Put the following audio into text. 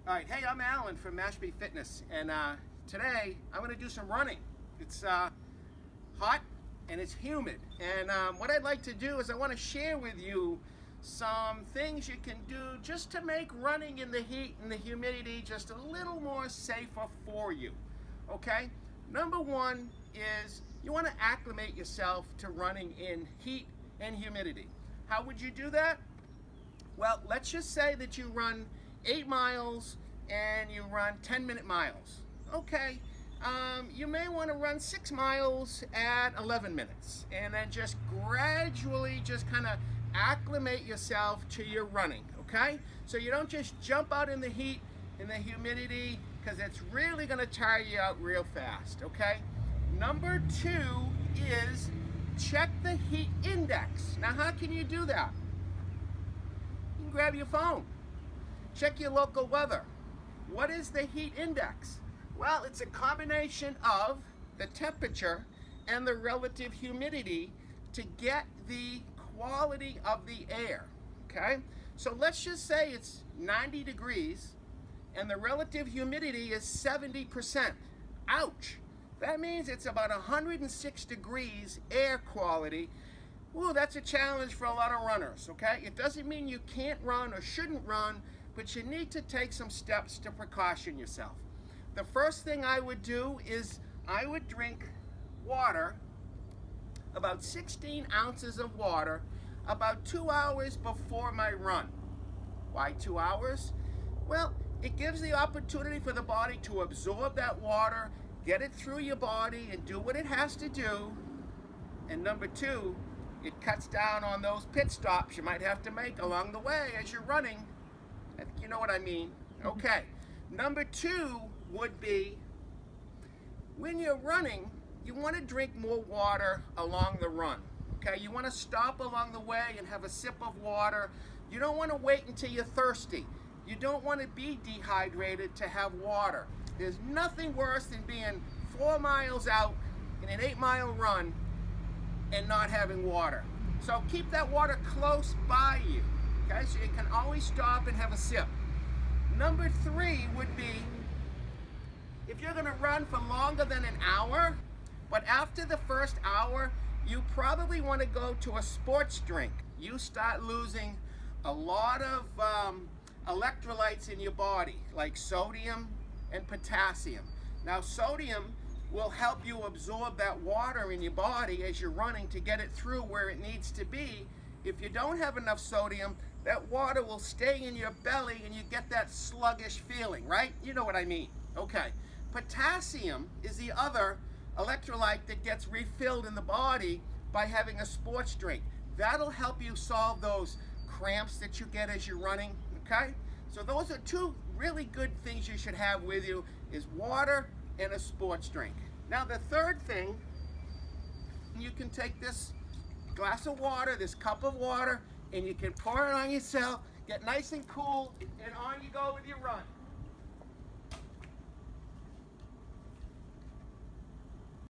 All right, hey, I'm Alan from Mashpee Fitness, and today I'm going to do some running. It's hot and it's humid, and what I'd like to do is I want to share with you some things you can do just to make running in the heat and the humidity just a little more safer for you. Okay? Number one is you want to acclimate yourself to running in heat and humidity. How would you do that? Well, let's just say that you run 8 miles and you run 10-minute miles. Okay, you may want to run 6 miles at 11 minutes and then just gradually just kind of acclimate yourself to your running, okay? So you don't just jump out in the heat and the humidity, because it's really going to tire you out real fast, okay? Number two is check the heat index. Now, how can you do that? You can grab your phone. Check your local weather. What is the heat index? Well, it's a combination of the temperature and the relative humidity to get the quality of the air, okay? So let's just say it's 90 degrees and the relative humidity is 70%. Ouch! That means it's about 106 degrees air quality. Ooh, that's a challenge for a lot of runners, okay? It doesn't mean you can't run or shouldn't run, but you need to take some steps to precaution yourself. The first thing I would do is I would drink water, about 16 ounces of water, about 2 hours before my run. Why 2 hours? Well, it gives the opportunity for the body to absorb that water, get it through your body and do what it has to do. And number two, it cuts down on those pit stops you might have to make along the way as you're running. I think you know what I mean. Okay. Number two would be, when you're running, you want to drink more water along the run. Okay, you want to stop along the way and have a sip of water. You don't want to wait until you're thirsty. You don't want to be dehydrated to have water. There's nothing worse than being 4 miles out in an 8-mile run and not having water. So keep that water close by you, okay? So you can always stop and have a sip. Number three would be, if you're gonna run for longer than an hour, but after the first hour, you probably want to go to a sports drink. You start losing a lot of electrolytes in your body, like sodium and potassium. Now, sodium will help you absorb that water in your body as you're running to get it through where it needs to be. If you don't have enough sodium, that water will stay in your belly and you get that sluggish feeling, right? You know what I mean. Okay. Potassium is the other electrolyte that gets refilled in the body by having a sports drink. That'll help you solve those cramps that you get as you're running, okay? So those are two really good things you should have with you, is water and a sports drink. Now the third thing, you can take this glass of water, this cup of water, and you can pour it on yourself, get nice and cool, and on you go with your run.